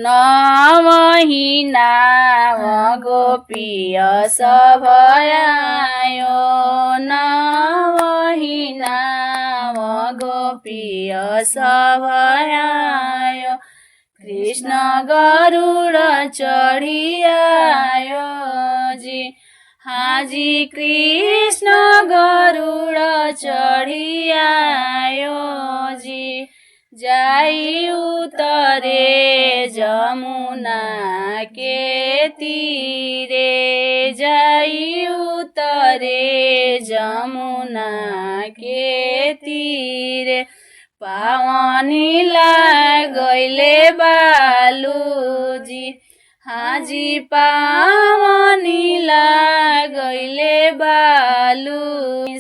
नवहिना गोपीय सभयायो नवहिना गोपीय सभयायो कृष्ण गरुड चढियायो जी हाजी कृष्ण गरुड चढियायो जी जाई उतरे जमुना के तीरे जाई उतरे जमुना के तीरे पावनीला गइले बालुजी हाजी पावनीला गइले बालू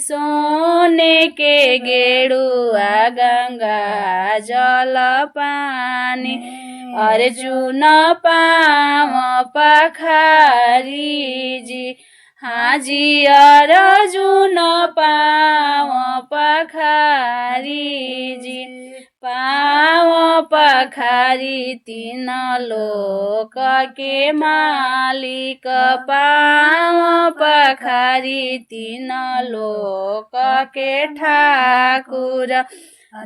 सोने के गेडुआ गंगा जल पानी अर्जुन पाव पखारी जी हाजी अर्जुन पाव पखारी जी पाव पखारी तीन लोक के मालिक पाव पखारी तीन लोक के ठाकुर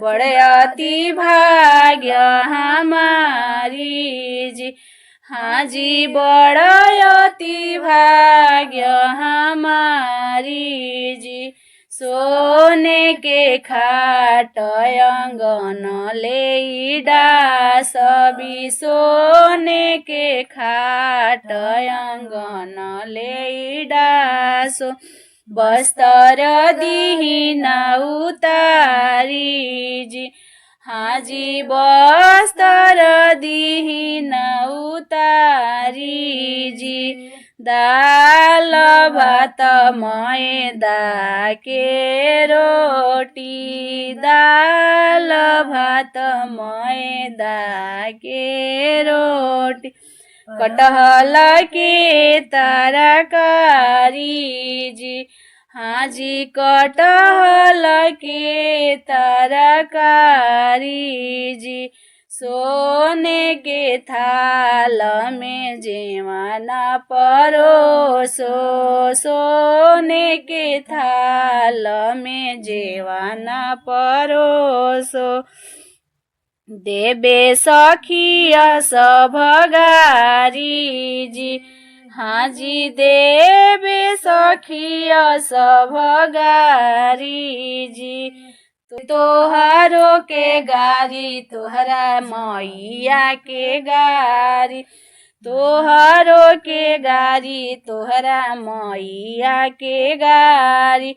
बड़े अति भाग्य हमारी जी हाजी बड़े अति भाग्य हमारी जी सोने के खाट अंगन ले डास भी सोने के खाट अंगन ले डास बस्तर दीहिन उतारी जी हाजी बस्तर दीहिन उतारी जी दाल भात मैदा के रोटी दाल भात मैदा के रोटी कटहल के तरकारी जी हाजी कटहल के तरकारी जी सोने के थाल में जेवाना परोसो सोने के थाल में जेवाना परोसो देबे सखिया सभगारी जी हाजी देबे सखिया सभगारी जी तोहरो के गारी तोहरा मैया के गारी तोहरो के गारी तोहरा मैया के गारी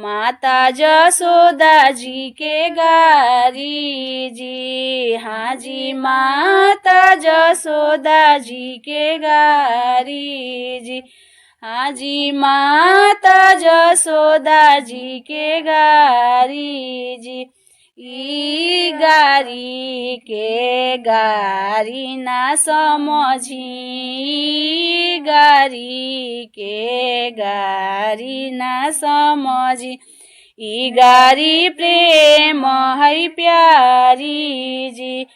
माता जसोदा जी के गारी जी हाजी माता जसोदा जी के गारी जी हाजी माता जसोदा जी के गारी जी ई गारी के गारी ना समझी गारी के गारी ना समझी ई गारी प्रेम है प्यारी जी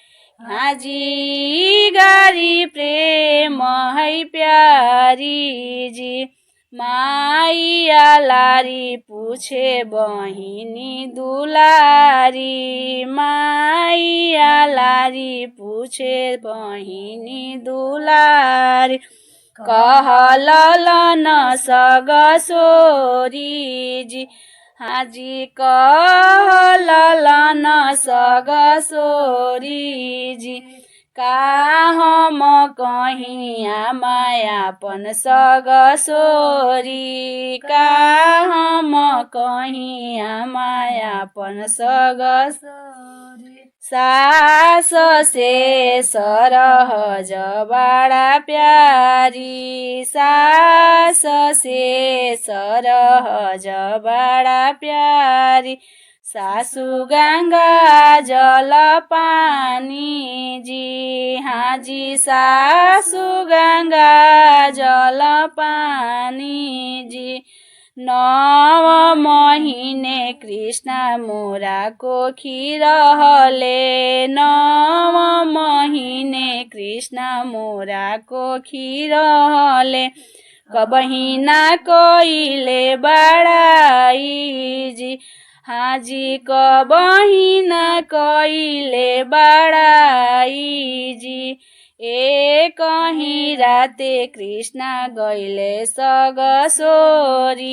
हाजी गारी प्रेम है प्यारी जी माइया लारी पूछे बहिनी दुलारी माइया लारी पूछे बहिनी दुलारी कहलन सगसोरी जी हाजी कहलन सगसोरी जी का हम कहिया मायापन सगसोरी का हम कहिया मायापन सगसोरी सास से सरहज बड़ा प्यारी सास से सरहज बड़ा प्यारी सासु गंगा जल पानी जी हाजी सासु गंगा जल पानी जी नव महीने कृष्ण मोरा कोखी रहले, नव महीने कृष्ण मोरा कोखी रहले। कबही ना कइले बड़ाई जी, हाजी कबही ना कइले बड़ाई जी। एक कहीं राते कृष्ण गइले सगसोरी,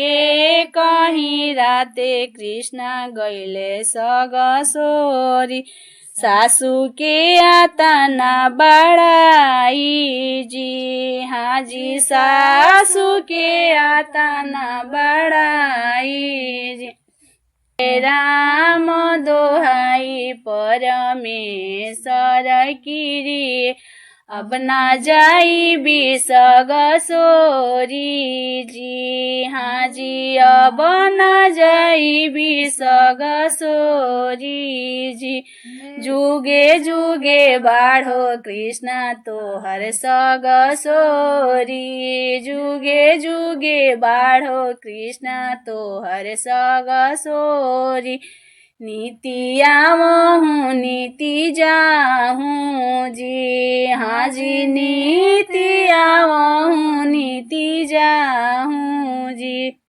एक कहीं राते कृष्ण गइले सगसोरी। सासू के आतना बड़ाई जी, हाजी सासू के आतना बड़ाई जी। राम दोहाई परमेश्वर की, अब ना जाई बिसगसोरी जी, हाजी अब ना जाई बिसगसोरी जी। जुगे जुगे बाढ़ो कृष्ण तोहर सगसोरी, जुगे जुगे बाढ़ो कृष्ण तोहर सगसोरी। नीति आवहूँ नीति जाहूँ जी, हाजी नीति आवहूँ नीति जाहूँ जी।